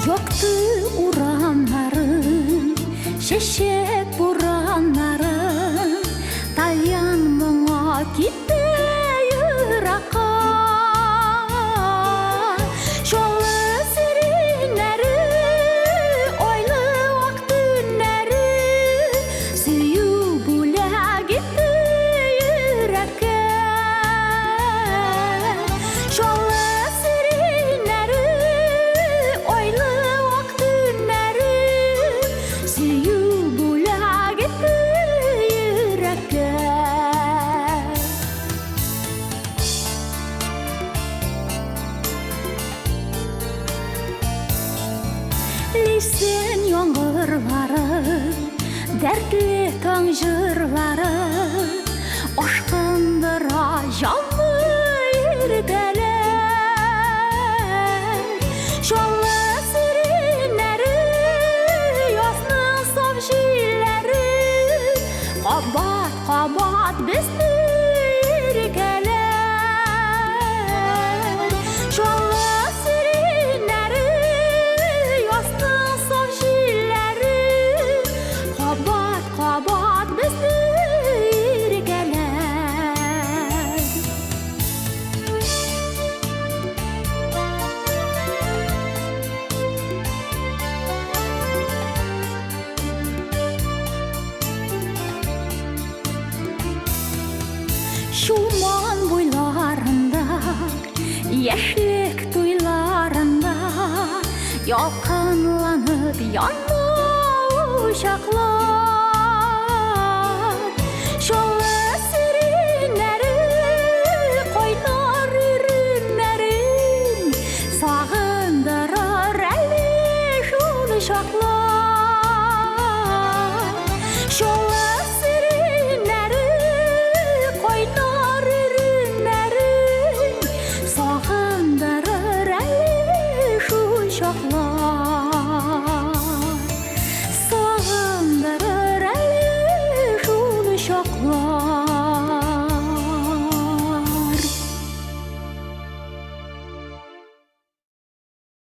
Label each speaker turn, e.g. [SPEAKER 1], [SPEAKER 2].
[SPEAKER 1] Yoktu uranlarım, şeşek buranlarım, Talyan moңa gitti yırakka. Şolu sirinleri, oylu vaktünleri, Süyü bule gitti yürekке. Şolu sirinleri, oylu vaktünleri, Süyü bule gitti yürekке. Listen yağmurları, dertli taң jырлары, Ашқындыра жанны ирделер. Жолы сиренері, Ясның саф җилләре, Қабат-қабат безне иркәләр. Жолы сиренері, Ясның саф җилләре, Қабат-қабат безне иркәләр. Шуман буйларында, яшьлек туйларында, Ялкынланып яңа чаклар. Шолы сиренәре, кайнар иреннәрен, Сагындырыр әле шул чаклар. Шолы сиренәре, кайнар иреннәрен, Сагындырыр әле шул чаклар. Сагындырыр әле шул чаклар.